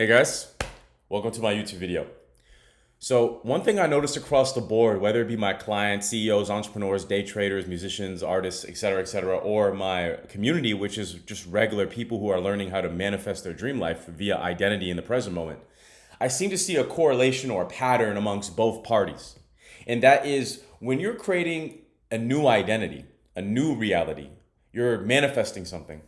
Hey guys, welcome to my YouTube video. So one thing I noticed across the board, whether it be my clients, CEOs, entrepreneurs, day traders, musicians, artists, etc., or my community, which is just regular people who are learning how to manifest their dream life via identity in the present moment, I seem to see a correlation or a pattern amongst both parties. And that is when you're creating a new identity, a new reality, you're manifesting something,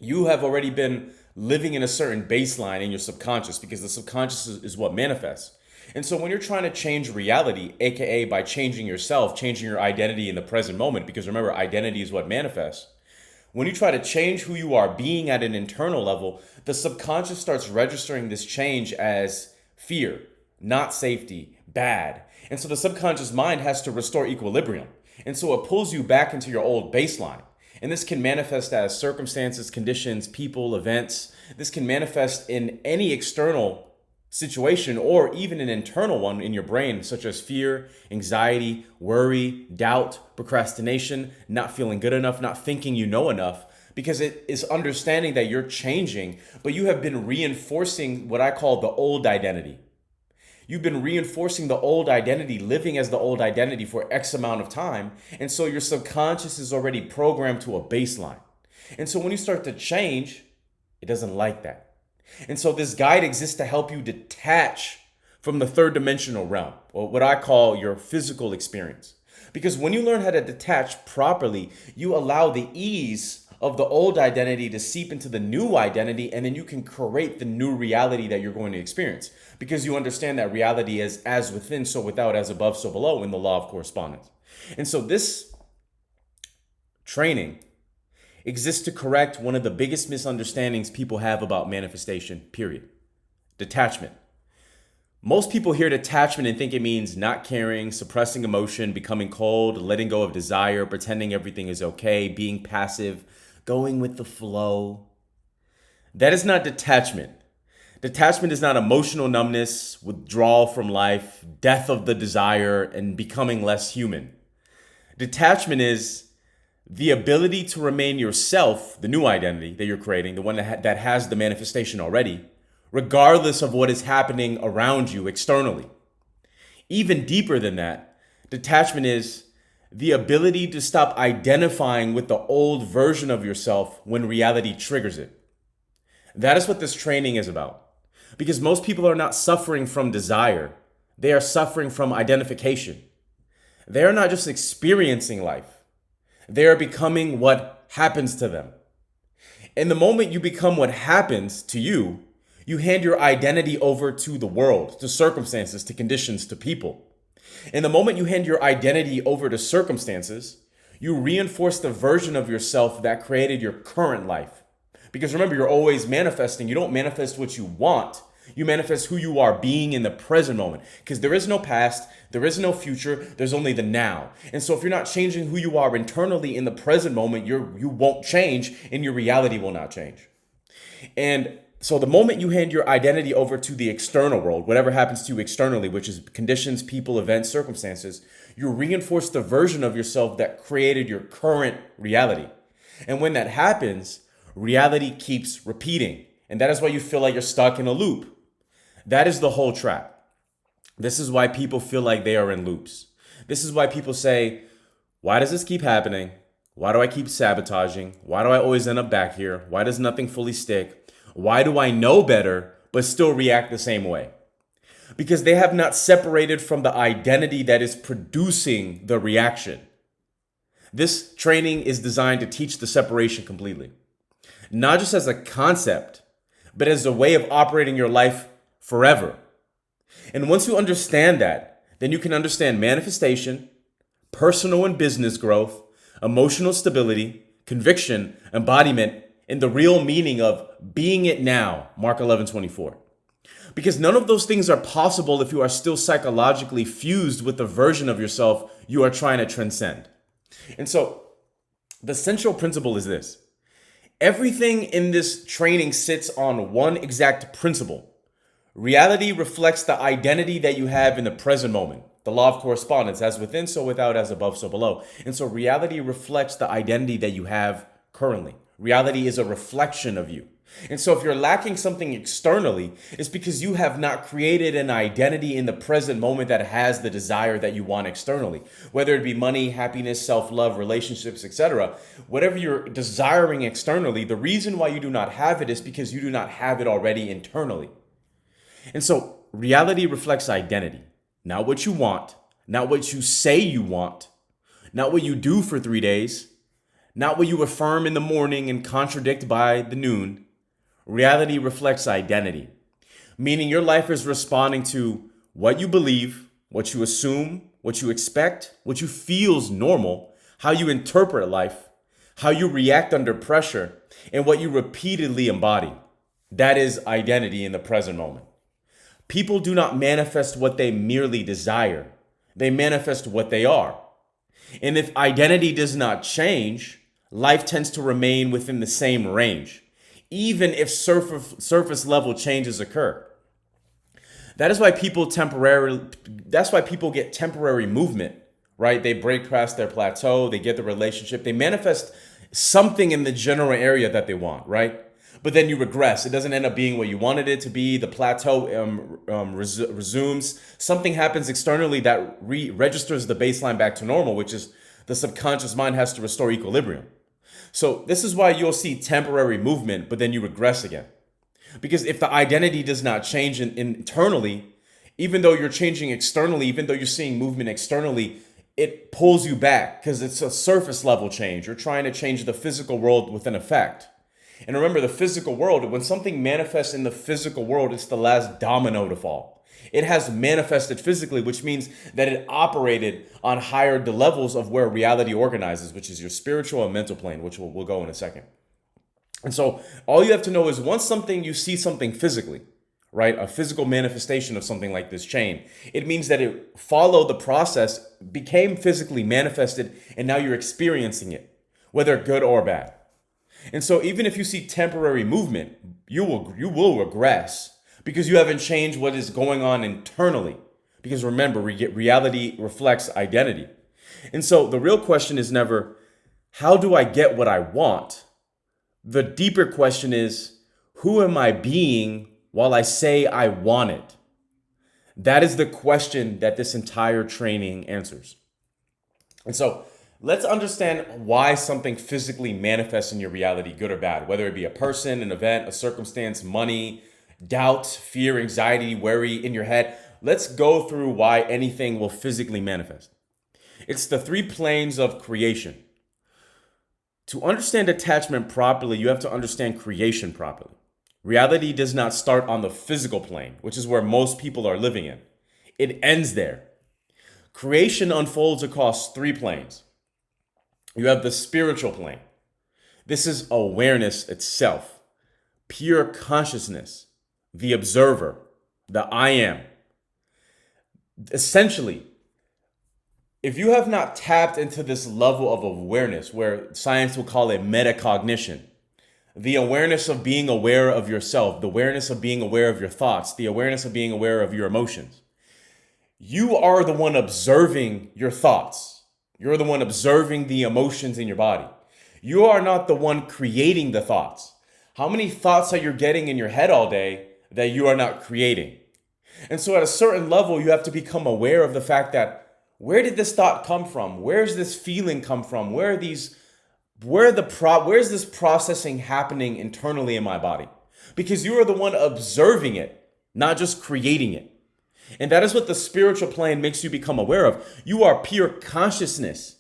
you have already been living in a certain baseline in your subconscious because the subconscious is what manifests. And so when you're trying to change reality, aka by changing yourself, changing your identity in the present moment, because remember, identity is what manifests. When you try to change who you are being at an internal level, the subconscious starts registering this change as fear, not safety, bad. And so the subconscious mind has to restore equilibrium. And so it pulls you back into your old baseline. And this can manifest as circumstances, conditions, people, events. This can manifest in any external situation or even an internal one in your brain, such as fear, anxiety, worry, doubt, procrastination, not feeling good enough, not thinking you know enough, because it is understanding that you're changing, but you have been reinforcing what I call the old identity. You've been reinforcing the old identity, living as the old identity for X amount of time. And so your subconscious is already programmed to a baseline. And so when you start to change, it doesn't like that. And so this guide exists to help you detach from the third dimensional realm, or what I call your physical experience. Because when you learn how to detach properly, you allow the ease of the old identity to seep into the new identity, and then you can create the new reality that you're going to experience. Because you understand that reality is as within, so without, as above, so below in the law of correspondence. And so this training exists to correct one of the biggest misunderstandings people have about manifestation, period. Detachment. Most people hear detachment and think it means not caring, suppressing emotion, becoming cold, letting go of desire, pretending everything is okay, being passive, going with the flow. That is not detachment. Detachment is not emotional numbness, withdrawal from life, death of the desire, and becoming less human. Detachment is the ability to remain yourself, the new identity that you're creating, the one that has the manifestation already, regardless of what is happening around you externally. Even deeper than that, detachment is the ability to stop identifying with the old version of yourself when reality triggers it. That is what this training is about. Because most people are not suffering from desire. They are suffering from identification. They are not just experiencing life. They are becoming what happens to them. And the moment you become what happens to you, you hand your identity over to the world, to circumstances, to conditions, to people. And the moment you hand your identity over to circumstances, you reinforce the version of yourself that created your current life. Because remember, you're always manifesting. You don't manifest what you want. You manifest who you are being in the present moment. Because there is no past, there is no future, there's only the now. And so if you're not changing who you are internally in the present moment, you won't change and your reality will not change. And so the moment you hand your identity over to the external world, whatever happens to you externally, which is conditions, people, events, circumstances, you reinforce the version of yourself that created your current reality. And when that happens, reality keeps repeating. And that is why you feel like you're stuck in a loop. That is the whole trap. This is why people feel like they are in loops. This is why people say, why does this keep happening? Why do I keep sabotaging? Why do I always end up back here? Why does nothing fully stick? Why do I know better but still react the same way? Because they have not separated from the identity that is producing the reaction. This training is designed to teach the separation completely. Not just as a concept, but as a way of operating your life forever. And once you understand that, then you can understand manifestation, personal and business growth, emotional stability, conviction, embodiment, and the real meaning of being it now, Mark 11:24. Because none of those things are possible if you are still psychologically fused with the version of yourself you are trying to transcend. And so the central principle is this. Everything in this training sits on one exact principle. Reality reflects the identity that you have in the present moment. The law of correspondence, as within, so without, as above, so below. And so reality reflects the identity that you have currently. Reality is a reflection of you. And so if you're lacking something externally, it's because you have not created an identity in the present moment that has the desire that you want externally. Whether it be money, happiness, self-love, relationships, etc. Whatever you're desiring externally, the reason why you do not have it is because you do not have it already internally. And so reality reflects identity. Not what you want, not what you say you want, not what you do for 3 days, not what you affirm in the morning and contradict by the noon. Reality reflects identity, meaning your life is responding to what you believe, what you assume, what you expect, what you feel is normal, how you interpret life, how you react under pressure, and what you repeatedly embody. That is identity in the present moment. People do not manifest what they merely desire. They manifest what they are. And if identity does not change, life tends to remain within the same range, even if surface level changes occur. That's why people get temporary movement, right? They break past their plateau, they get the relationship, they manifest something in the general area that they want, right? But then you regress. It doesn't end up being what you wanted it to be. The plateau resumes. Something happens externally that registers the baseline back to normal, which is the subconscious mind has to restore equilibrium. So this is why you'll see temporary movement, but then you regress again. Because if the identity does not change internally, even though you're changing externally, even though you're seeing movement externally, it pulls you back because it's a surface level change. You're trying to change the physical world with an effect. And remember, the physical world, when something manifests in the physical world, it's the last domino to fall. It has manifested physically, which means that it operated on higher levels of where reality organizes, which is your spiritual and mental plane, which we'll go in a second. And so all you have to know is once you see something physically, right? A physical manifestation of something like this chain, it means that it followed the process, became physically manifested, and now you're experiencing it, whether good or bad. And so even if you see temporary movement, you will regress because you haven't changed what is going on internally. Because remember, reality reflects identity. And so the real question is never, how do I get what I want? The deeper question is, who am I being while I say I want it? That is the question that this entire training answers. And so let's understand why something physically manifests in your reality, good or bad, whether it be a person, an event, a circumstance, money, doubt, fear, anxiety, worry in your head. Let's go through why anything will physically manifest. It's the 3 planes of creation. To understand attachment properly, you have to understand creation properly. Reality does not start on the physical plane, which is where most people are living in. It ends there. Creation unfolds across 3 planes. You have the spiritual plane. This is awareness itself, pure consciousness, the observer, the I am. Essentially, if you have not tapped into this level of awareness, where science will call it metacognition, the awareness of being aware of yourself, the awareness of being aware of your thoughts, the awareness of being aware of your emotions, you are the one observing your thoughts. You're the one observing the emotions in your body. You are not the one creating the thoughts. How many thoughts are you getting in your head all day that you are not creating? And so at a certain level, you have to become aware of the fact that where did this thought come from? Where's this feeling come from? Where's this processing happening internally in my body? Because you are the one observing it, not just creating it. And that is what the spiritual plane makes you become aware of. You are pure consciousness,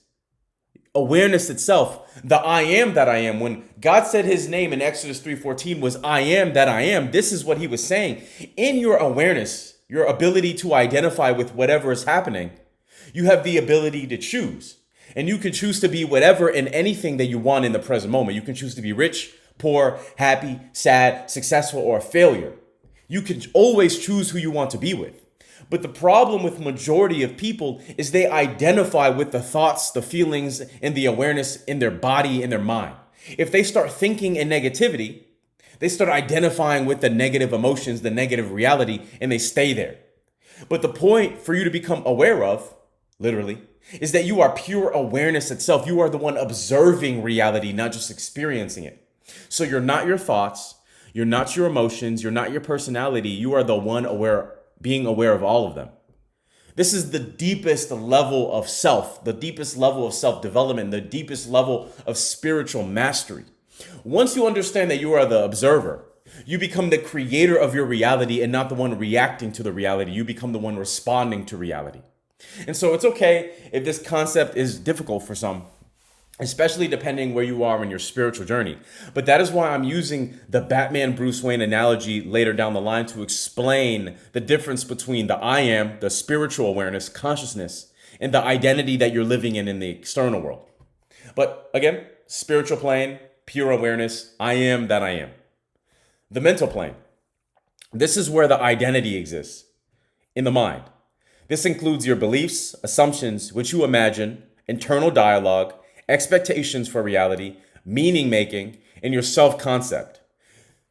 awareness itself, the I am that I am. When God said his name in Exodus 3:14 was I am that I am, this is what he was saying. In your awareness, your ability to identify with whatever is happening, you have the ability to choose. And you can choose to be whatever and anything that you want in the present moment. You can choose to be rich, poor, happy, sad, successful, or a failure. You can always choose who you want to be with. But the problem with majority of people is they identify with the thoughts, the feelings, and the awareness in their body, in their mind. If they start thinking in negativity, they start identifying with the negative emotions, the negative reality, and they stay there. But the point for you to become aware of, literally, is that you are pure awareness itself. You are the one observing reality, not just experiencing it. So you're not your thoughts. You're not your emotions. You're not your personality. You are the one being aware of all of them. This is the deepest level of self, the deepest level of self-development, the deepest level of spiritual mastery. Once you understand that you are the observer, you become the creator of your reality and not the one reacting to the reality. You become the one responding to reality. And so it's okay if this concept is difficult for some, especially depending where you are in your spiritual journey. But that is why I'm using the Batman Bruce Wayne analogy later down the line to explain the difference between the I am, the spiritual awareness, consciousness, and the identity that you're living in the external world. But again, spiritual plane, pure awareness, I am that I am. The mental plane. This is where the identity exists in the mind. This includes your beliefs, assumptions, which you imagine, internal dialogue, expectations for reality, meaning making, and your self-concept.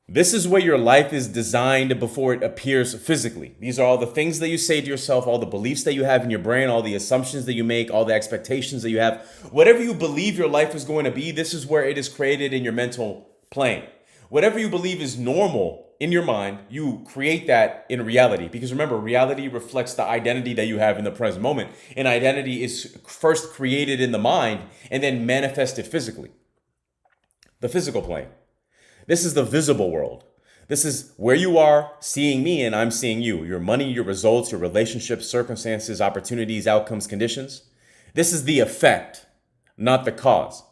This is where your life is designed before it appears physically. These are all the things that you say to yourself, all the beliefs that you have in your brain, all the assumptions that you make, all the expectations that you have. Whatever you believe your life is going to be, this is where it is created in your mental plane. Whatever you believe is normal in your mind, you create that in reality. Because remember, reality reflects the identity that you have in the present moment. And identity is first created in the mind and then manifested physically. The physical plane. This is the visible world. This is where you are seeing me and I'm seeing you. Your money, your results, your relationships, circumstances, opportunities, outcomes, conditions. This is the effect, not the cause.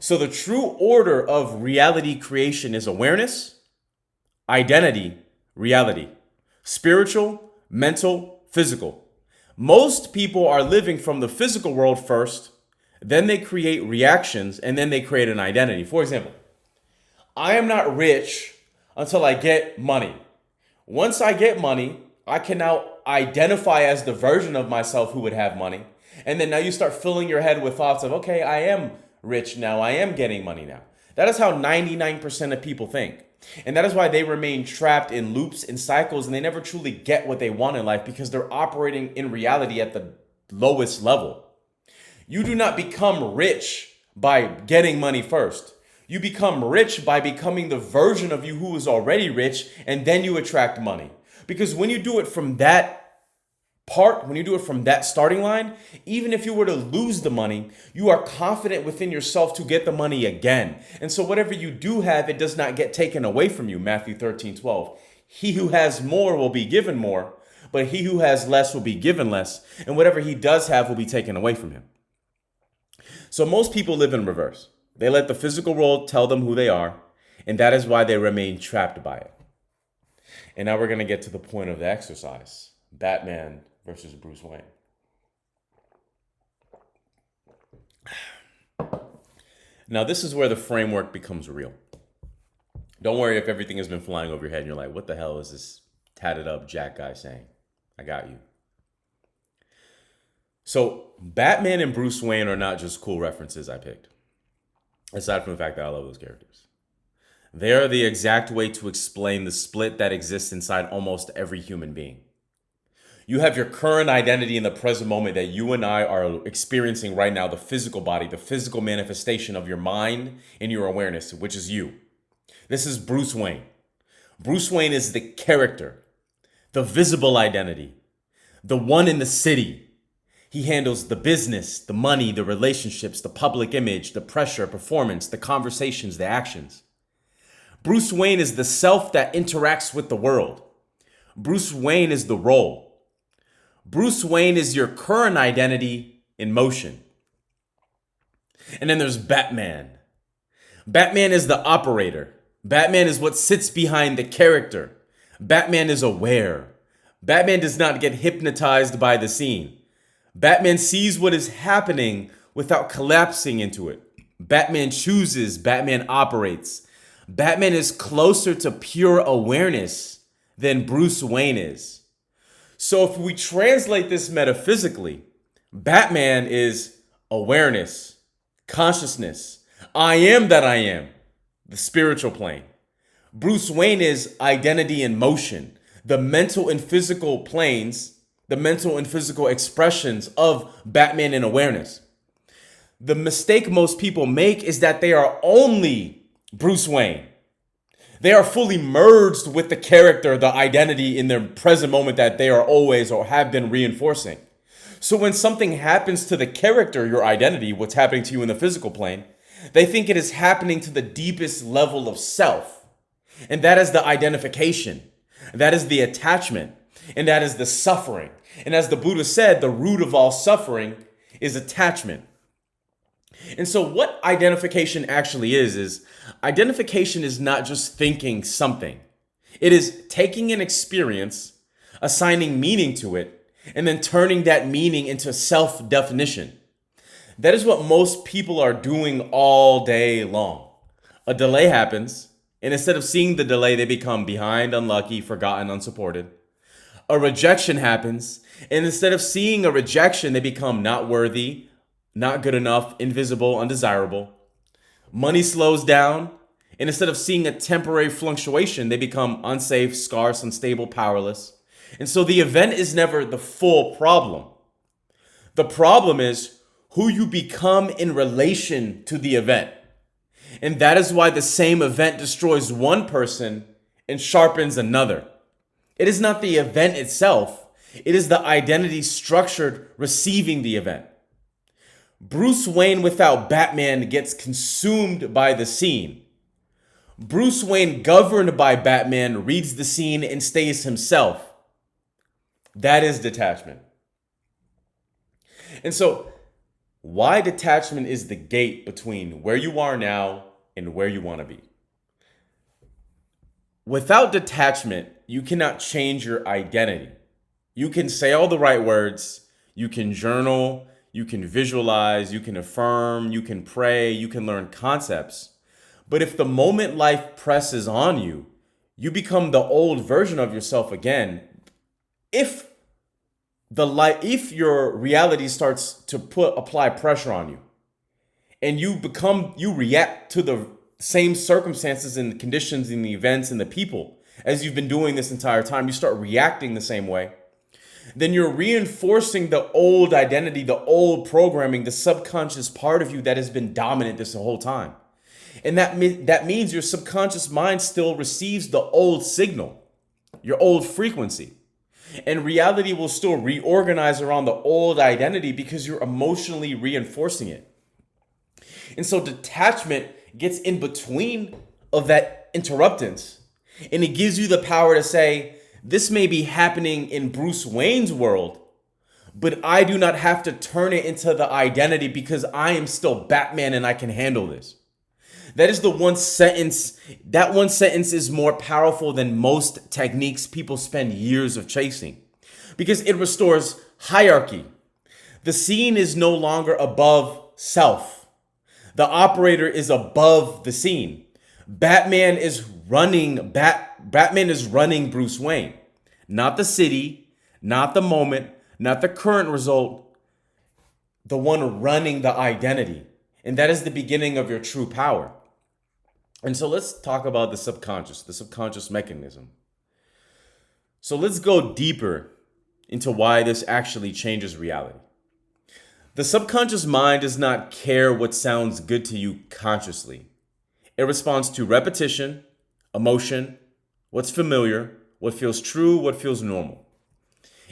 So the true order of reality creation is awareness, identity, reality, spiritual, mental, physical. Most people are living from the physical world first, then they create reactions, and then they create an identity. For example, I am not rich until I get money. Once I get money, I can now identify as the version of myself who would have money. And then now you start filling your head with thoughts of, okay, I am rich now, I am getting money now. That is how 99% of people think. And that is why they remain trapped in loops and cycles and they never truly get what they want in life because they're operating in reality at the lowest level. You do not become rich by getting money first. You become rich by becoming the version of you who is already rich, and then you attract money. Because when you do it from that when you do it from that starting line, even if you were to lose the money, you are confident within yourself to get the money again. And so whatever you do have, it does not get taken away from you. Matthew 13:12. He who has more will be given more, but he who has less will be given less. And whatever he does have will be taken away from him. So most people live in reverse. They let the physical world tell them who they are, and that is why they remain trapped by it. And now we're going to get to the point of the exercise. Batman versus Bruce Wayne. Now, this is where the framework becomes real. Don't worry if everything has been flying over your head and you're like, what the hell is this tatted up Jack guy saying? I got you. So Batman and Bruce Wayne are not just cool references I picked, aside from the fact that I love those characters. They are the exact way to explain the split that exists inside almost every human being. You have your current identity in the present moment that you and I are experiencing right now, the physical body, the physical manifestation of your mind and your awareness, which is you. This is Bruce Wayne. Bruce Wayne is the character, the visible identity, the one in the city. He handles the business, the money, the relationships, the public image, the pressure, performance, the conversations, the actions. Bruce Wayne is the self that interacts with the world. Bruce Wayne is the role. Bruce Wayne is your current identity in motion. And then there's Batman. Batman is the operator. Batman is what sits behind the character. Batman is aware. Batman does not get hypnotized by the scene. Batman sees what is happening without collapsing into it. Batman chooses. Batman operates. Batman is closer to pure awareness than Bruce Wayne is. So if we translate this metaphysically, Batman is awareness, consciousness. I am that I am, the spiritual plane. Bruce Wayne is identity in motion, the mental and physical planes, the mental and physical expressions of Batman in awareness. The mistake most people make is that they are only Bruce Wayne. They are fully merged with the character, the identity in their present moment that they are always or have been reinforcing. So when something happens to the character, your identity, what's happening to you in the physical plane, they think it is happening to the deepest level of self. And that is the identification. That is the attachment. And that is the suffering. And as the Buddha said, the root of all suffering is attachment. And so what identification actually is identification is not just thinking something. It is taking an experience, assigning meaning to it, and then turning that meaning into self-definition. That is what most people are doing all day long. A delay happens, and instead of seeing the delay, they become behind, unlucky, forgotten, unsupported. A rejection happens, and instead of seeing a rejection, they become not worthy, not good enough, invisible, undesirable. Money slows down, and instead of seeing a temporary fluctuation, they become unsafe, scarce, unstable, powerless. And so the event is never the full problem. The problem is who you become in relation to the event. And that is why the same event destroys one person and sharpens another. It is not the event itself. It is the identity structured receiving the event. Bruce Wayne without Batman gets consumed by the scene. Bruce Wayne governed by Batman reads the scene and stays himself. That is detachment. And so, why detachment is the gate between where you are now and where you want to be. Without detachment, you cannot change your identity. You can say all the right words, you can journal, you can visualize, you can affirm, you can pray, you can learn concepts. But if the moment life presses on you, you become the old version of yourself again. If your reality starts to apply pressure on you, and you react to the same circumstances and conditions and the events and the people as you've been doing this entire time, you start reacting the same way, then you're reinforcing the old identity, the old programming, the subconscious part of you that has been dominant this whole time. And that means your subconscious mind still receives the old signal, your old frequency. And reality will still reorganize around the old identity because you're emotionally reinforcing it. And so detachment gets in between of that interruptance. And it gives you the power to say, this may be happening in Bruce Wayne's world, but I do not have to turn it into the identity because I am still Batman and I can handle this. That is the one sentence. That one sentence is more powerful than most techniques people spend years of chasing because it restores hierarchy. The scene is no longer above self. The operator is above the scene. Batman is running Bruce Wayne, not the city, not the moment, not the current result, the one running the identity. And that is the beginning of your true power. And so let's talk about the subconscious mechanism. So let's go deeper into why this actually changes reality. The subconscious mind does not care what sounds good to you consciously. It responds to repetition, emotion, what's familiar, what feels true, what feels normal.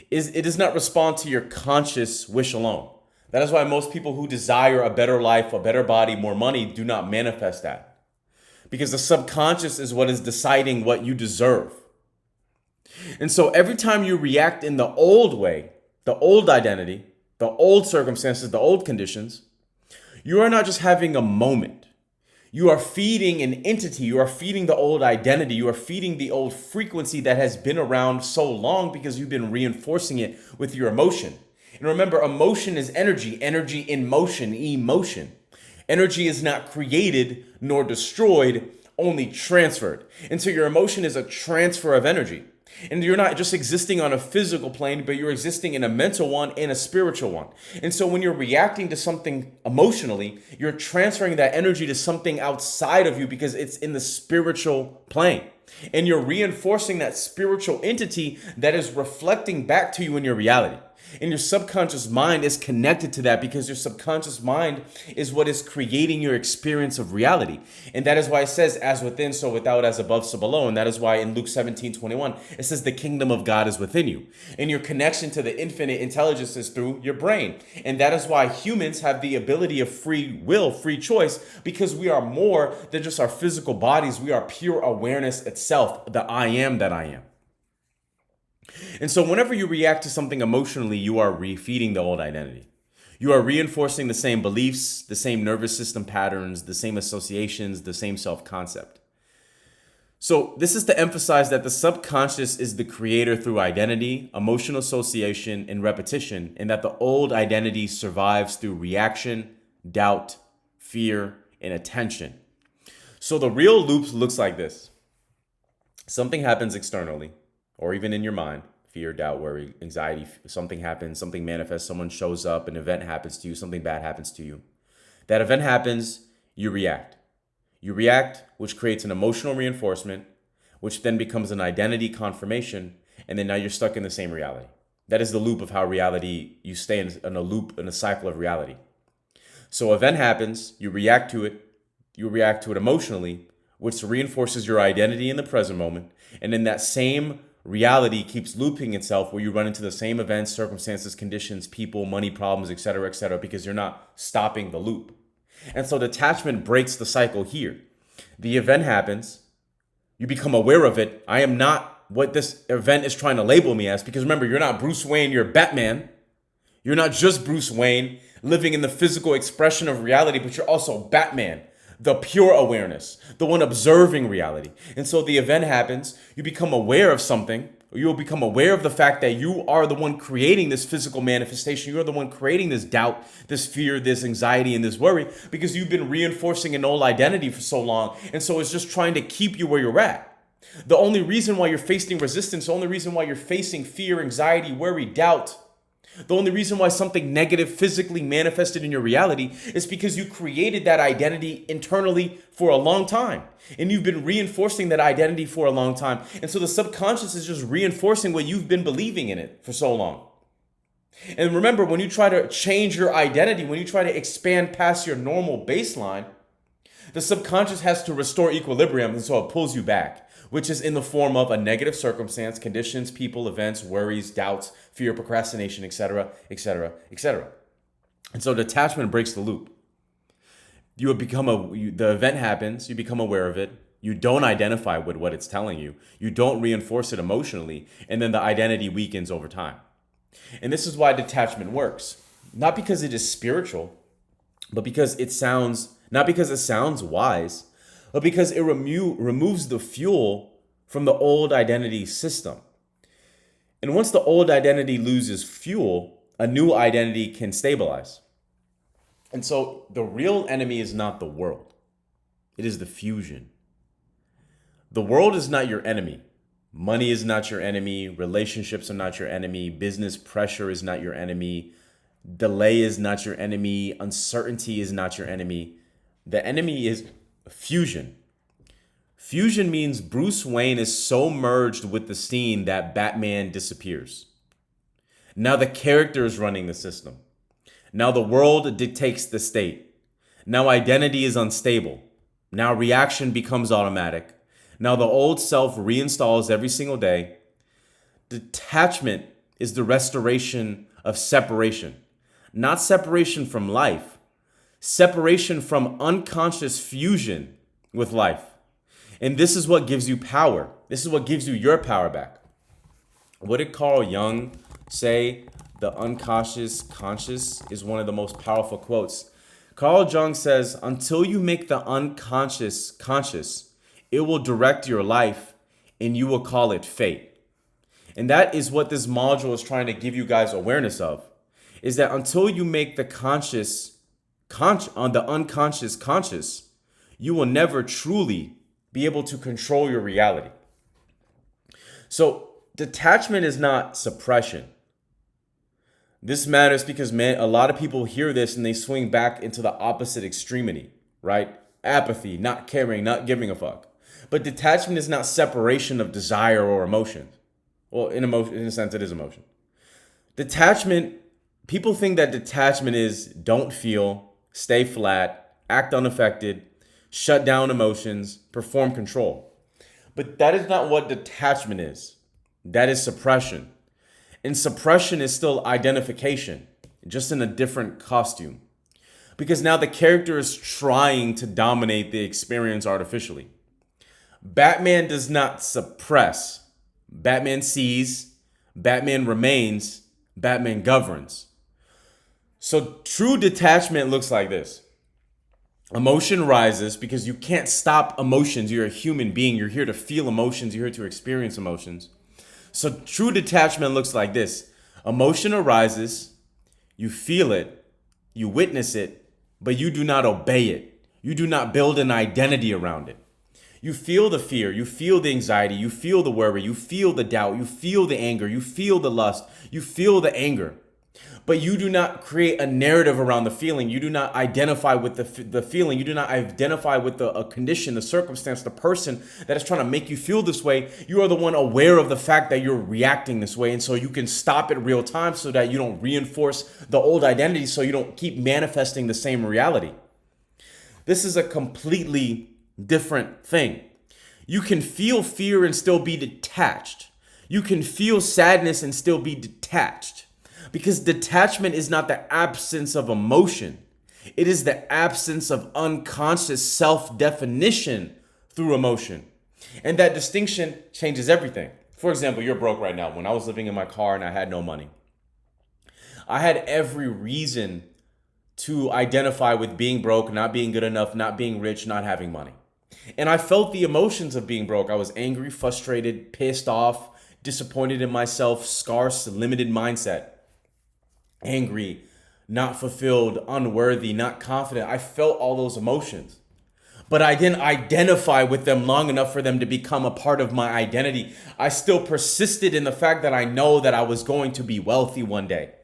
It does not respond to your conscious wish alone. That is why most people who desire a better life, a better body, more money do not manifest that. Because the subconscious is what is deciding what you deserve. And so every time you react in the old way, the old identity, the old circumstances, the old conditions, you are not just having a moment. You are feeding an entity. You are feeding the old identity. You are feeding the old frequency that has been around so long because you've been reinforcing it with your emotion. And remember, emotion is energy. Energy in motion, emotion. Energy is not created nor destroyed, only transferred. And so your emotion is a transfer of energy. And you're not just existing on a physical plane, but you're existing in a mental one and a spiritual one. And so when you're reacting to something emotionally, you're transferring that energy to something outside of you because it's in the spiritual plane. And you're reinforcing that spiritual entity that is reflecting back to you in your reality. And your subconscious mind is connected to that because your subconscious mind is what is creating your experience of reality. And that is why it says, as within, so without, as above, so below. And that is why in Luke 17:21, it says the kingdom of God is within you. And your connection to the infinite intelligence is through your brain. And that is why humans have the ability of free will, free choice, because we are more than just our physical bodies. We are pure awareness itself, the I am that I am. And so whenever you react to something emotionally, you are refeeding the old identity. You are reinforcing the same beliefs, the same nervous system patterns, the same associations, the same self-concept. So this is to emphasize that the subconscious is the creator through identity, emotional association, and repetition, and that the old identity survives through reaction, doubt, fear, and attention. So the real loop looks like this. Something happens externally, or even in your mind, fear, doubt, worry, anxiety, something happens, something manifests, someone shows up, an event happens to you, something bad happens to you. That event happens, you react. You react, which creates an emotional reinforcement, which then becomes an identity confirmation, and then now you're stuck in the same reality. That is the loop of how reality, you stay in a loop, in a cycle of reality. So event happens, you react to it emotionally, which reinforces your identity in the present moment, and then that same reality keeps looping itself where you run into the same events, circumstances, conditions, people, money problems, etc., because you're not stopping the loop. And so detachment breaks the cycle here. The event happens, you become aware of it. I am not what this event is trying to label me as, because remember, you're not Bruce Wayne, you're Batman. You're not just Bruce Wayne living in the physical expression of reality, but you're also Batman, the pure awareness, the one observing reality. And so the event happens, you become aware of something, or you'll become aware of the fact that you are the one creating this physical manifestation. You're the one creating this doubt, this fear, this anxiety, and this worry, because you've been reinforcing an old identity for so long. And so it's just trying to keep you where you're at. The only reason why you're facing resistance, the only reason why you're facing fear, anxiety, worry, doubt, the only reason why something negative physically manifested in your reality is because you created that identity internally for a long time. And you've been reinforcing that identity for a long time. And so the subconscious is just reinforcing what you've been believing in it for so long. And remember, when you try to change your identity, when you try to expand past your normal baseline, the subconscious has to restore equilibrium, and so it pulls you back, which is in the form of a negative circumstance, conditions, people, events, worries, doubts, fear, procrastination, etc., etc., etc. And so detachment breaks the loop. The event happens, you become aware of it, you don't identify with what it's telling you, you don't reinforce it emotionally, and then the identity weakens over time. And this is why detachment works. Not because it is spiritual, but because it sounds wise, but because it removes the fuel from the old identity system. And once the old identity loses fuel, a new identity can stabilize. And so the real enemy is not the world. It is the fusion. The world is not your enemy. Money is not your enemy. Relationships are not your enemy. Business pressure is not your enemy. Delay is not your enemy. Uncertainty is not your enemy. The enemy is fusion. Fusion means Bruce Wayne is so merged with the scene that Batman disappears. Now the character is running the system. Now the world dictates the state. Now identity is unstable. Now reaction becomes automatic. Now the old self reinstalls every single day. Detachment is the restoration of separation. Not separation from life. Separation from unconscious fusion with life. And this is what gives you power. This is what gives you your power back. What did Carl Jung say? The unconscious conscious is one of the most powerful quotes. Carl Jung says, until you make the unconscious conscious, it will direct your life and you will call it fate. And that is what this module is trying to give you guys awareness of, is that until you make the unconscious conscious, you will never truly be able to control your reality. So detachment is not suppression. This matters because, man, a lot of people hear this and they swing back into the opposite extremity, right? Apathy, not caring, not giving a fuck. But detachment is not separation of desire or emotion. Well, in a sense, it is emotion. Detachment, people think that detachment is don't feel, stay flat, act unaffected, shut down emotions, perform control. But that is not what detachment is. That is suppression. And suppression is still identification, just in a different costume. Because now the character is trying to dominate the experience artificially. Batman does not suppress. Batman sees, Batman remains, Batman governs. So true detachment looks like this. Emotion rises because you can't stop emotions. You're a human being. You're here to feel emotions. You're here to experience emotions. So true detachment looks like this. Emotion arises, you feel it, you witness it, but you do not obey it. You do not build an identity around it. You feel the fear, you feel the anxiety, you feel the worry, you feel the doubt, you feel the anger, you feel the lust, you feel the anger. But you do not create a narrative around the feeling. You do not identify with the feeling. You do not identify with the condition, the circumstance, the person that is trying to make you feel this way. You are the one aware of the fact that you're reacting this way. And so you can stop it real time so that you don't reinforce the old identity, so you don't keep manifesting the same reality. This is a completely different thing. You can feel fear and still be detached. You can feel sadness and still be detached. Because detachment is not the absence of emotion. It is the absence of unconscious self-definition through emotion. And that distinction changes everything. For example, you're broke right now. When I was living in my car and I had no money, I had every reason to identify with being broke, not being good enough, not being rich, not having money. And I felt the emotions of being broke. I was angry, frustrated, pissed off, disappointed in myself, scarce, limited mindset. Angry, not fulfilled, unworthy, not confident. I felt all those emotions, but I didn't identify with them long enough for them to become a part of my identity. I still persisted in the fact that I know that I was going to be wealthy one day.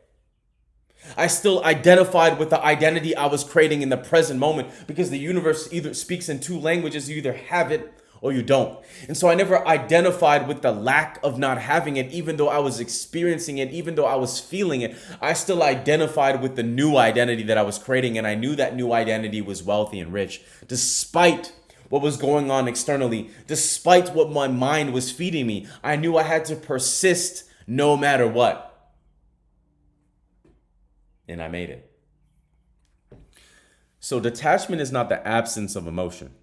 I still identified with the identity I was creating in the present moment, because the universe either speaks in two languages. You either have it or you don't. And so I never identified with the lack of not having it, even though I was experiencing it, even though I was feeling it. I still identified with the new identity that I was creating, and I knew that new identity was wealthy and rich, despite what was going on externally, despite what my mind was feeding me. I knew I had to persist no matter what. And I made it. So detachment is not the absence of emotion.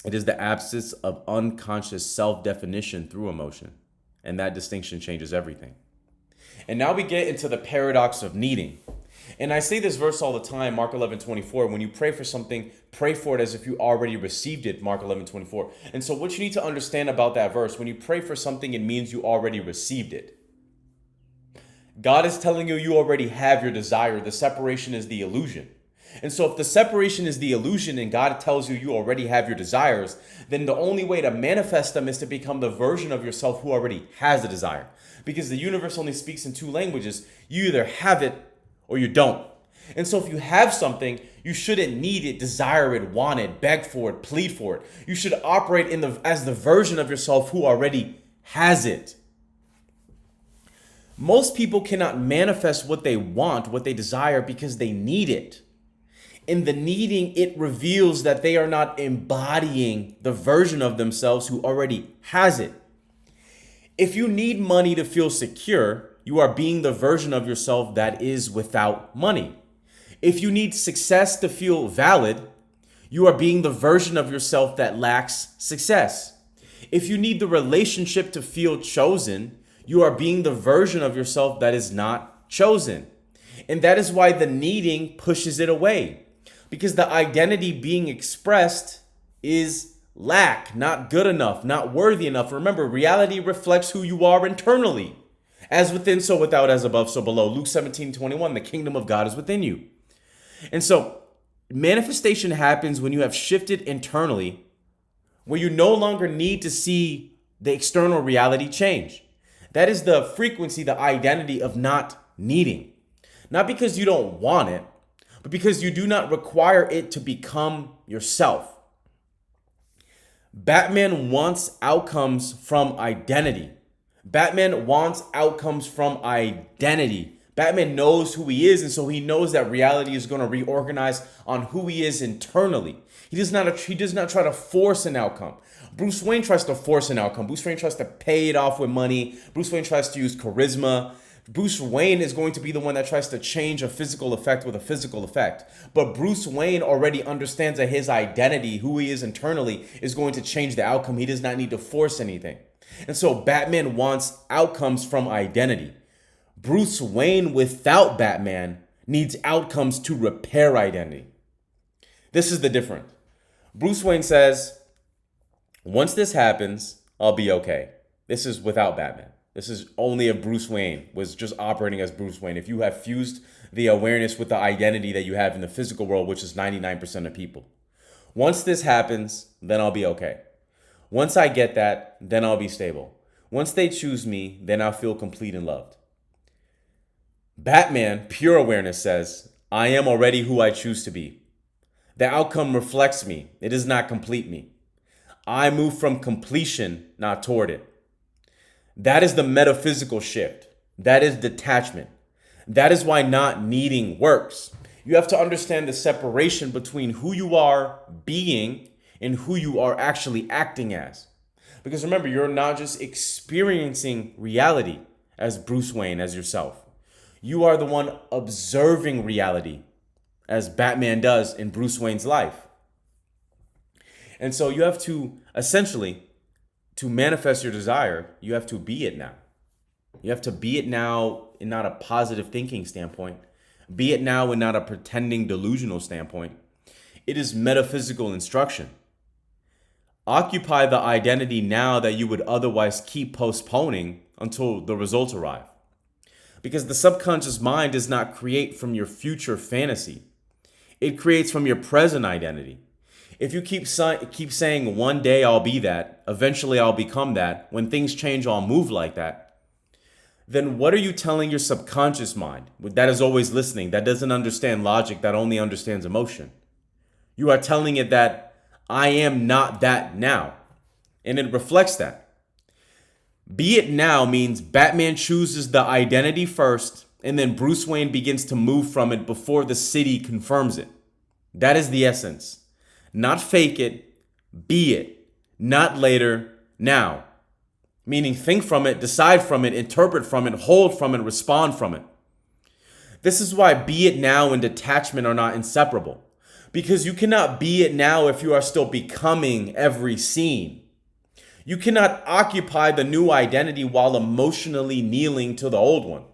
It is the absence of unconscious self-definition through emotion. And that distinction changes everything. And now we get into the paradox of needing. And I say this verse all the time, Mark 11:24. When you pray for something, pray for it as if you already received it, Mark 11:24. And so what you need to understand about that verse, when you pray for something, it means you already received it. God is telling you you already have your desire. The separation is the illusion. And so if the separation is the illusion and God tells you you already have your desires, then the only way to manifest them is to become the version of yourself who already has the desire. Because the universe only speaks in two languages. You either have it or you don't. And so if you have something, you shouldn't need it, desire it, want it, beg for it, plead for it. You should operate as the version of yourself who already has it. Most people cannot manifest what they want, what they desire, because they need it. In the needing, it reveals that they are not embodying the version of themselves who already has it. If you need money to feel secure, you are being the version of yourself that is without money. If you need success to feel valid, you are being the version of yourself that lacks success. If you need the relationship to feel chosen, you are being the version of yourself that is not chosen. And that is why the needing pushes it away. Because the identity being expressed is lack, not good enough, not worthy enough. Remember, reality reflects who you are internally. As within, so without, as above, so below. Luke 17:21, the kingdom of God is within you. And so manifestation happens when you have shifted internally, where you no longer need to see the external reality change. That is the frequency, the identity of not needing. Not because you don't want it, but because you do not require it to become yourself. Batman wants outcomes from identity. Batman wants outcomes from identity. Batman knows who he is, and so he knows that reality is going to reorganize on who he is internally. He does not try to force an outcome. Bruce Wayne tries to force an outcome. Bruce Wayne tries to pay it off with money. Bruce Wayne tries to use charisma. Bruce Wayne is going to be the one that tries to change a physical effect with a physical effect. But Bruce Wayne already understands that his identity, who he is internally, is going to change the outcome. He does not need to force anything. And so Batman wants outcomes from identity. Bruce Wayne without Batman needs outcomes to repair identity. This is the difference. Bruce Wayne says, once this happens, I'll be okay. This is without Batman. This is only if Bruce Wayne was just operating as Bruce Wayne. If you have fused the awareness with the identity that you have in the physical world, which is 99% of people. Once this happens, then I'll be okay. Once I get that, then I'll be stable. Once they choose me, then I'll feel complete and loved. Batman, pure awareness, says, I am already who I choose to be. The outcome reflects me. It does not complete me. I move from completion, not toward it. That is the metaphysical shift. That is detachment. That is why not needing works. You have to understand the separation between who you are being and who you are actually acting as. Because remember, you're not just experiencing reality as Bruce Wayne, as yourself. You are the one observing reality as Batman does in Bruce Wayne's life. And so you have to essentially, to manifest your desire, you have to be it now. You have to be it now in not a positive thinking standpoint. Be it now in not a pretending delusional standpoint. It is metaphysical instruction. Occupy the identity now that you would otherwise keep postponing until the results arrive. Because the subconscious mind does not create from your future fantasy. It creates from your present identity. If you keep saying one day I'll be that, eventually I'll become that, when things change I'll move like that, then what are you telling your subconscious mind that is always listening, that doesn't understand logic, that only understands emotion? You are telling it that I am not that now, and it reflects that. Be it now means Batman chooses the identity first, and then Bruce Wayne begins to move from it before the city confirms it. That is the essence. Not fake it, be it. Not later, now. Meaning think from it, decide from it, interpret from it, hold from it, respond from it. This is why be it now and detachment are not inseparable. Because you cannot be it now if you are still becoming every scene. You cannot occupy the new identity while emotionally kneeling to the old one.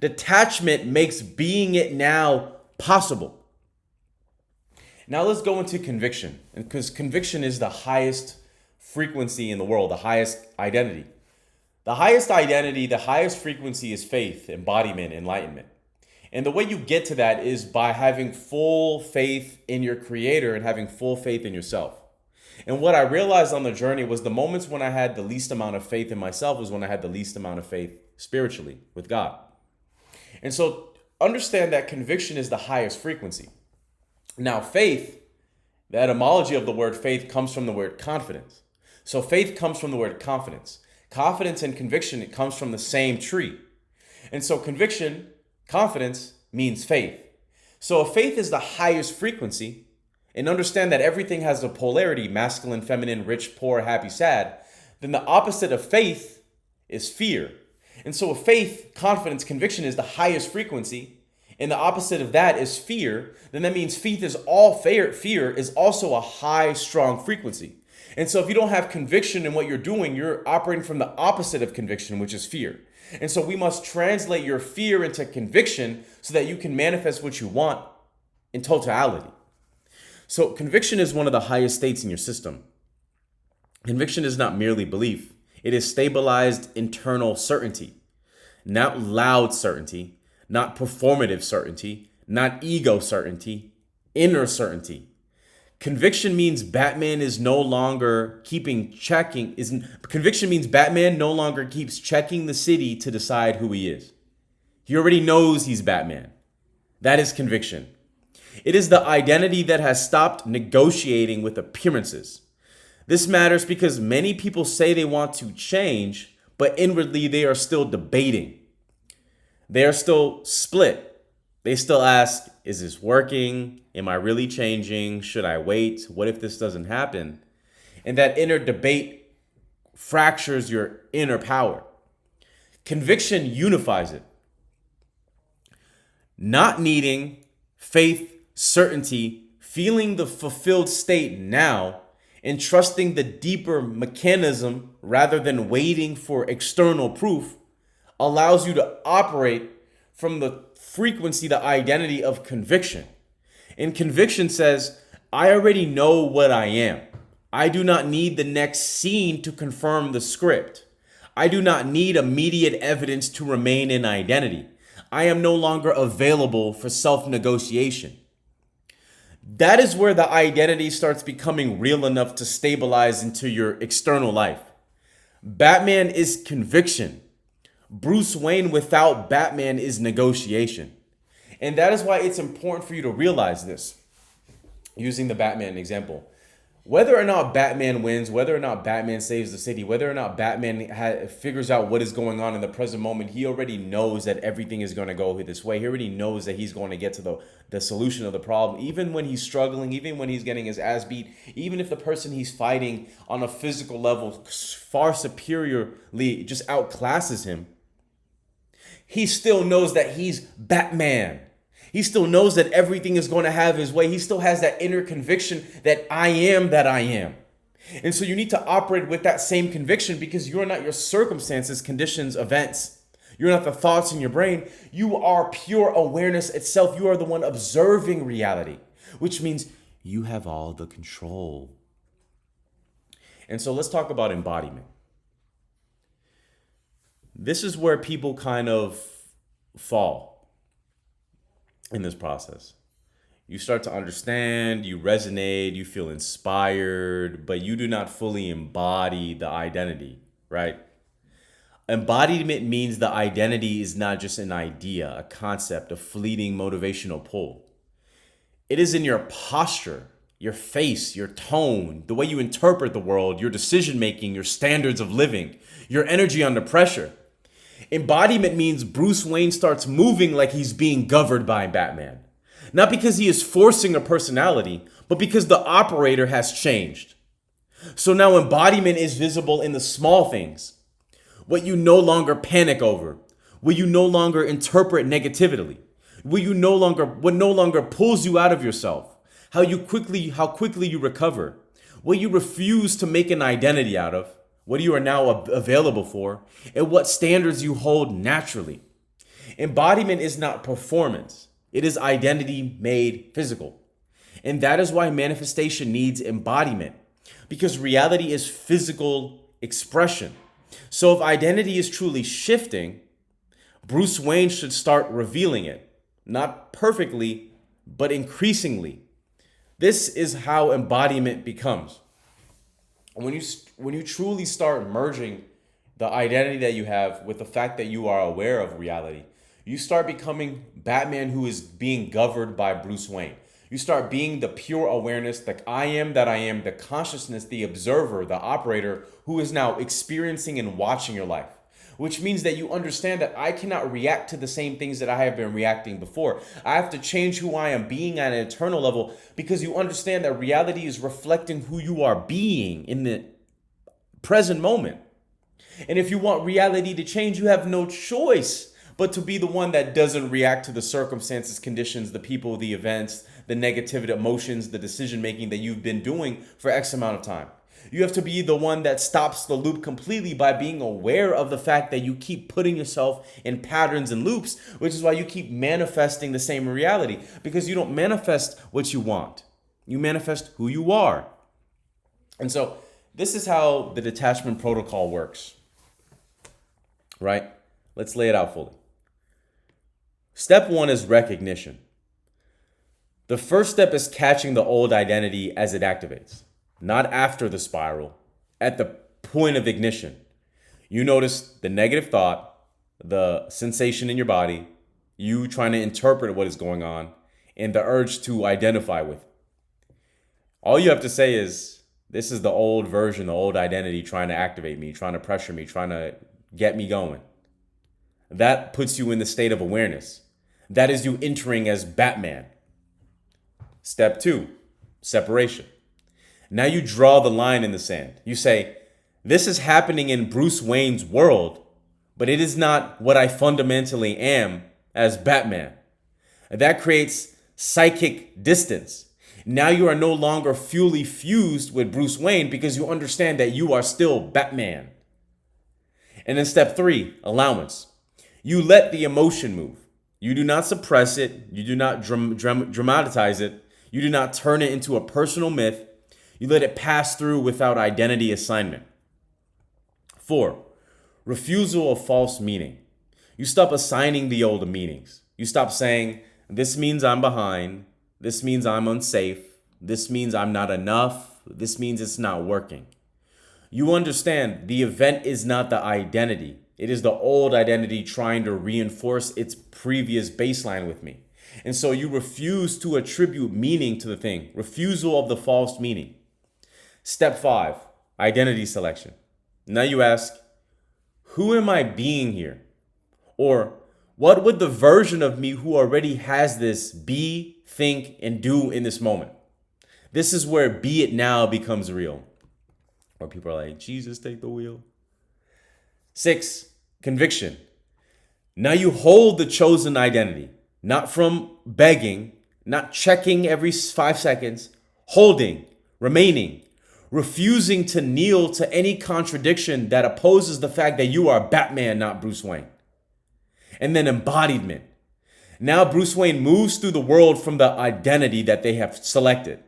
Detachment makes being it now possible. Now let's go into conviction, because conviction is the highest frequency in the world, the highest identity. The highest identity, the highest frequency is faith, embodiment, enlightenment. And the way you get to that is by having full faith in your creator and having full faith in yourself. And what I realized on the journey was the moments when I had the least amount of faith in myself was when I had the least amount of faith spiritually with God. And so understand that conviction is the highest frequency. Now, faith, the etymology of the word faith comes from the word confidence. So faith comes from the word confidence. Confidence and conviction, it comes from the same tree. And so conviction, confidence means faith. So if faith is the highest frequency, and understand that everything has a polarity, masculine, feminine, rich, poor, happy, sad, then the opposite of faith is fear. And so if faith, confidence, conviction is the highest frequency, and the opposite of that is fear, then that means faith is all fear is also a high, strong frequency. And so if you don't have conviction in what you're doing, you're operating from the opposite of conviction, which is fear. And so we must translate your fear into conviction so that you can manifest what you want in totality. So conviction is one of the highest states in your system. Conviction is not merely belief. It is stabilized internal certainty, not loud certainty, not performative certainty, not ego certainty, inner certainty. Conviction means Batman is no longer conviction means Batman no longer keeps checking the city to decide who he is. He already knows he's Batman. That is conviction. It is the identity that has stopped negotiating with appearances. This matters because many people say they want to change, but inwardly they are still debating. They are still split. They still ask, is this working? Am I really changing? Should I wait? What if this doesn't happen? And that inner debate fractures your inner power. Conviction unifies it. Not needing faith, certainty, feeling the fulfilled state now, and trusting the deeper mechanism rather than waiting for external proof allows you to operate from the frequency, the identity of conviction. And conviction says, I already know what I am. I do not need the next scene to confirm the script. I do not need immediate evidence to remain in identity. I am no longer available for self-negotiation. That is where the identity starts becoming real enough to stabilize into your external life. Batman is conviction. Bruce Wayne without Batman is negotiation. And that is why it's important for you to realize this. Using the Batman example. Whether or not Batman wins, whether or not Batman saves the city, whether or not Batman figures out what is going on in the present moment, he already knows that everything is going to go this way. He already knows that he's going to get to the solution of the problem. Even when he's struggling, even when he's getting his ass beat, even if the person he's fighting on a physical level far superiorly just outclasses him, he still knows that he's Batman. He still knows that everything is going to have his way. He still has that inner conviction that I am that I am. And so you need to operate with that same conviction because you're not your circumstances, conditions, events. You're not the thoughts in your brain. You are pure awareness itself. You are the one observing reality, which means you have all the control. And so let's talk about embodiment. This is where people kind of fall in this process. You start to understand, you resonate, you feel inspired, but you do not fully embody the identity, right? Embodiment means the identity is not just an idea, a concept, a fleeting motivational pull. It is in your posture, your face, your tone, the way you interpret the world, your decision making, your standards of living, your energy under pressure. Embodiment means Bruce Wayne starts moving like he's being governed by Batman. Not because he is forcing a personality, but because the operator has changed. So now embodiment is visible in the small things. What you no longer panic over. What you no longer interpret negatively. What no longer pulls you out of yourself. How quickly you recover. What you refuse to make an identity out of. What you are now available for, and what standards you hold naturally. Embodiment is not performance. It is identity made physical. And that is why manifestation needs embodiment, because reality is physical expression. So if identity is truly shifting, Bruce Wayne should start revealing it, not perfectly, but increasingly. This is how embodiment becomes. When you truly start merging the identity that you have with the fact that you are aware of reality, you start becoming Batman who is being governed by Bruce Wayne. You start being the pure awareness, the I am that I am, the consciousness, the observer, the operator who is now experiencing and watching your life. Which means that you understand that I cannot react to the same things that I have been reacting before. I have to change who I am being at an internal level because you understand that reality is reflecting who you are being in the present moment. And if you want reality to change, you have no choice but to be the one that doesn't react to the circumstances, conditions, the people, the events, the negativity, emotions, the decision making that you've been doing for X amount of time. You have to be the one that stops the loop completely by being aware of the fact that you keep putting yourself in patterns and loops, which is why you keep manifesting the same reality, because you don't manifest what you want. You manifest who you are. And so this is how the detachment protocol works, right? Let's lay it out fully. Step 1 is recognition. The first step is catching the old identity as it activates. Not after the spiral, at the point of ignition. You notice the negative thought, the sensation in your body, you trying to interpret what is going on, and the urge to identify with. All you have to say is, this is the old version, the old identity trying to activate me, trying to pressure me, trying to get me going. That puts you in the state of awareness. That is you entering as Batman. Step 2, separation. Now you draw the line in the sand. You say, this is happening in Bruce Wayne's world, but it is not what I fundamentally am as Batman. That creates psychic distance. Now you are no longer fully fused with Bruce Wayne because you understand that you are still Batman. And then step 3, allowance. You let the emotion move. You do not suppress it. You do not dramatize it. You do not turn it into a personal myth. You let it pass through without identity assignment. 4, refusal of false meaning. You stop assigning the old meanings. You stop saying, this means I'm behind. This means I'm unsafe. This means I'm not enough. This means it's not working. You understand the event is not the identity. It is the old identity trying to reinforce its previous baseline with me. And so you refuse to attribute meaning to the thing. Refusal of the false meaning. Step 5, identity selection. Now you ask, who am I being here? Or what would the version of me who already has this be, think, and do in this moment? This is where be it now becomes real. Or people are like, Jesus, take the wheel. 6, conviction. Now you hold the chosen identity, not from begging, not checking every 5 seconds, holding, remaining, refusing to kneel to any contradiction that opposes the fact that you are Batman, not Bruce Wayne. And then embodiment. Now Bruce Wayne moves through the world from the identity that they have selected.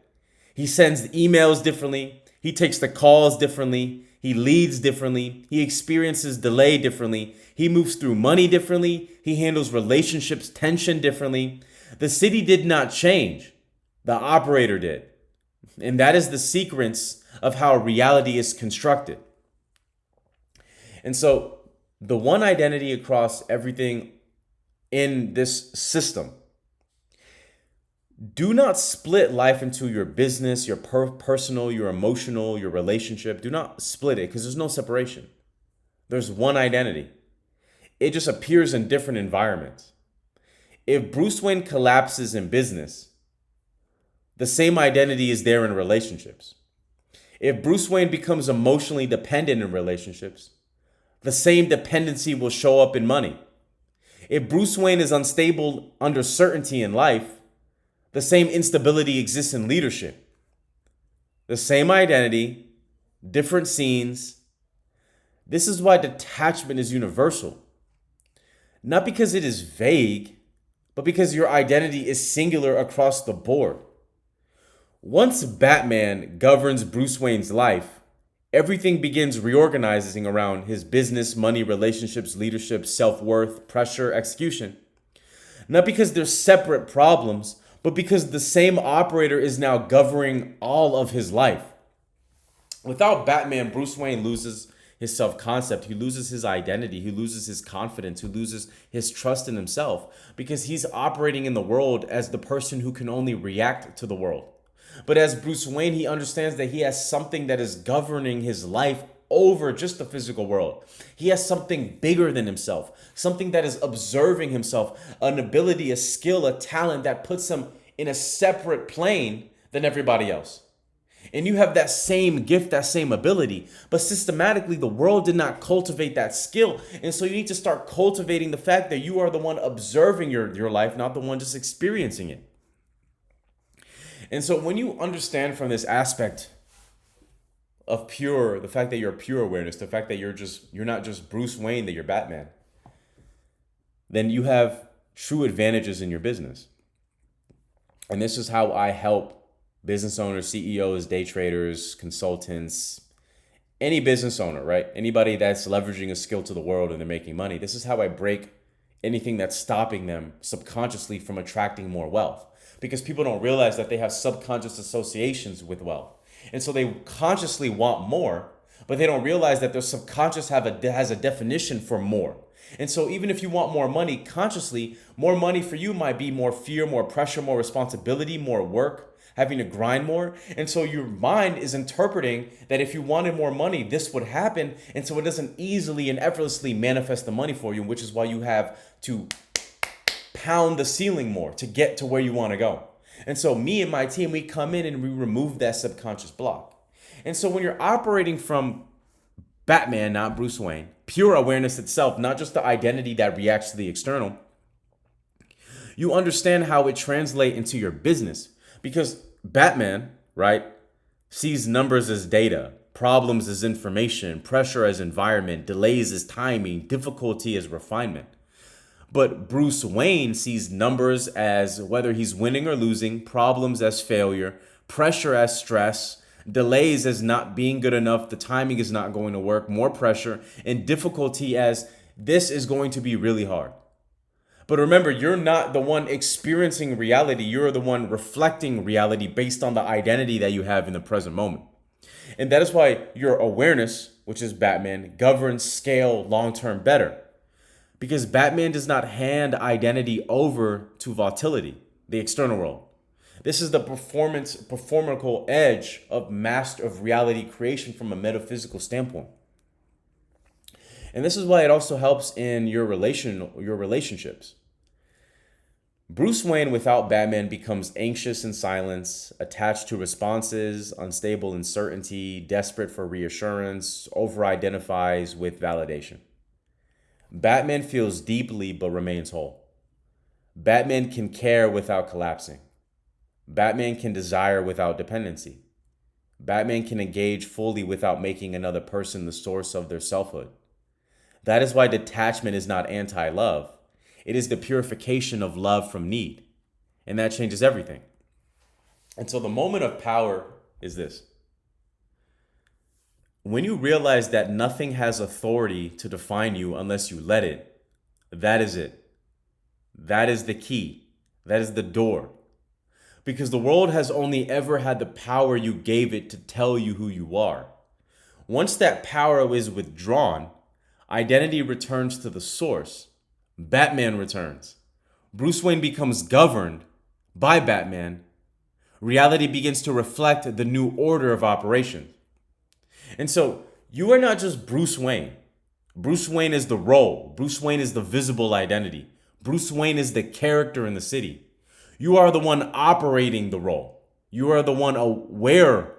He sends emails differently. He takes the calls differently. He leads differently. He experiences delay differently. He moves through money differently. He handles relationships tension differently. The city did not change. The operator did. And that is the sequence of how reality is constructed. And so the one identity across everything in this system. Do not split life into your business, your personal, your emotional, your relationship. Do not split it because there's no separation. There's one identity. It just appears in different environments. If Bruce Wayne collapses in business, the same identity is there in relationships. If Bruce Wayne becomes emotionally dependent in relationships, the same dependency will show up in money. If Bruce Wayne is unstable under certainty in life, the same instability exists in leadership. The same identity, different scenes. This is why detachment is universal. Not because it is vague, but because your identity is singular across the board. Once Batman governs Bruce Wayne's life, everything begins reorganizing around his business, money, relationships, leadership, self-worth, pressure, execution. Not because they're separate problems, but because the same operator is now governing all of his life. Without Batman, Bruce Wayne loses his self-concept. He loses his identity. He loses his confidence. He loses his trust in himself because he's operating in the world as the person who can only react to the world. But as Bruce Wayne, he understands that he has something that is governing his life over just the physical world. He has something bigger than himself, something that is observing himself, an ability, a skill, a talent that puts him in a separate plane than everybody else. And you have that same gift, that same ability, but systematically the world did not cultivate that skill. And so you need to start cultivating the fact that you are the one observing your life, not the one just experiencing it. And so when you understand from this aspect of the fact that you're pure awareness, the fact that you're not just Bruce Wayne, that you're Batman, then you have true advantages in your business. And this is how I help business owners, CEOs, day traders, consultants, any business owner, right? Anybody that's leveraging a skill to the world and they're making money. This is how I break anything that's stopping them subconsciously from attracting more wealth. Because people don't realize that they have subconscious associations with wealth. And so they consciously want more, but they don't realize that their subconscious has a definition for more. And so even if you want more money consciously, more money for you might be more fear, more pressure, more responsibility, more work, having to grind more. And so your mind is interpreting that if you wanted more money, this would happen. And so it doesn't easily and effortlessly manifest the money for you, which is why you have to pound the ceiling more to get to where you want to go. And so me and my team, we come in and we remove that subconscious block. And so when you're operating from Batman, not Bruce Wayne, pure awareness itself, not just the identity that reacts to the external, you understand how it translates into your business. Because Batman, right, sees numbers as data, problems as information, pressure as environment, delays as timing, difficulty as refinement. But Bruce Wayne sees numbers as whether he's winning or losing, problems as failure, pressure as stress, delays as not being good enough, the timing is not going to work, more pressure, and difficulty as this is going to be really hard. But remember, you're not the one experiencing reality. You're the one reflecting reality based on the identity that you have in the present moment. And that is why your awareness, which is Batman, governs scale long-term better. Because Batman does not hand identity over to volatility, the external world. This is the performatical edge of reality creation from a metaphysical standpoint. And this is why it also helps in your relationships. Bruce Wayne without Batman becomes anxious in silence, attached to responses, unstable in certainty, desperate for reassurance, over-identifies with validation. Batman feels deeply but remains whole. Batman can care without collapsing. Batman can desire without dependency. Batman can engage fully without making another person the source of their selfhood. That is why detachment is not anti-love. It is the purification of love from need. And that changes everything. And so the moment of power is this. When you realize that nothing has authority to define you unless you let it, that is it. That is the key. That is the door. Because the world has only ever had the power you gave it to tell you who you are. Once that power is withdrawn, identity returns to the source. Batman returns. Bruce Wayne becomes governed by Batman. Reality begins to reflect the new order of operation. And so you are not just Bruce Wayne. Bruce Wayne is the role. Bruce Wayne is the visible identity. Bruce Wayne is the character in the city. You are the one operating the role. You are the one aware.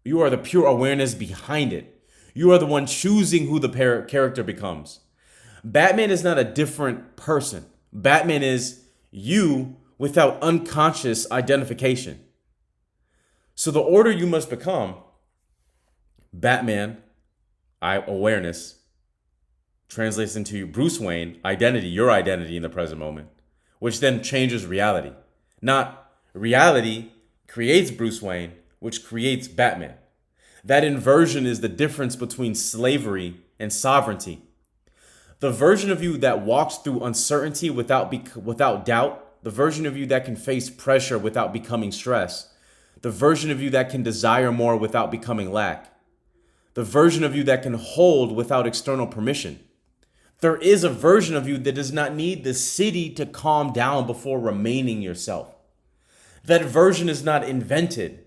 You are the pure awareness behind it. You are the one choosing who the character becomes. Batman is not a different person. Batman is you without unconscious identification. So the order you must become, Batman, awareness, translates into Bruce Wayne, identity, your identity in the present moment, which then changes reality. Not reality creates Bruce Wayne, which creates Batman. That inversion is the difference between slavery and sovereignty. The version of you that walks through uncertainty without doubt, the version of you that can face pressure without becoming stress, the version of you that can desire more without becoming lack, the version of you that can hold without external permission. There is a version of you that does not need the city to calm down before remaining yourself. That version is not invented.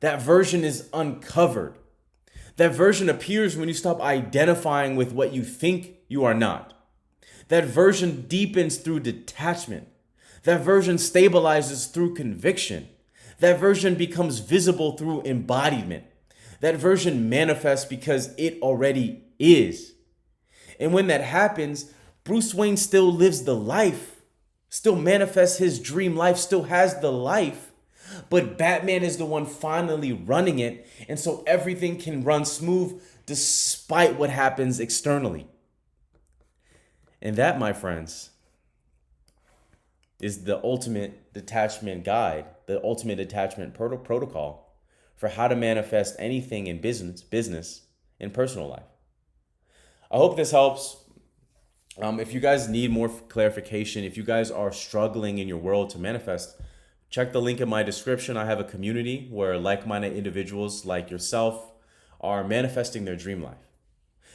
That version is uncovered. That version appears when you stop identifying with what you think you are not. That version deepens through detachment. That version stabilizes through conviction. That version becomes visible through embodiment. That version manifests because it already is. And when that happens, Bruce Wayne still lives the life, still manifests his dream life, still has the life, but Batman is the one finally running it. And so everything can run smooth despite what happens externally. And that, my friends, is the ultimate detachment guide, the ultimate detachment protocol for how to manifest anything in business, and personal life. I hope this helps. If you guys need more clarification, if you guys are struggling in your world to manifest, check the link in my description. I have a community where like-minded individuals like yourself are manifesting their dream life.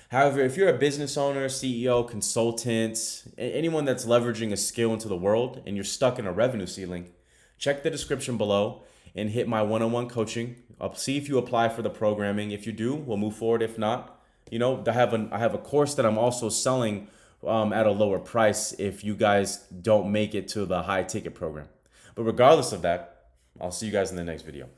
However, if you're a business owner, CEO, consultant, anyone that's leveraging a skill into the world and you're stuck in a revenue ceiling, check the description below and hit my one-on-one coaching. I'll see if you apply for the programming. If you do, we'll move forward. If not, I have a course that I'm also selling at a lower price if you guys don't make it to the high ticket program. But regardless of that, I'll see you guys in the next video.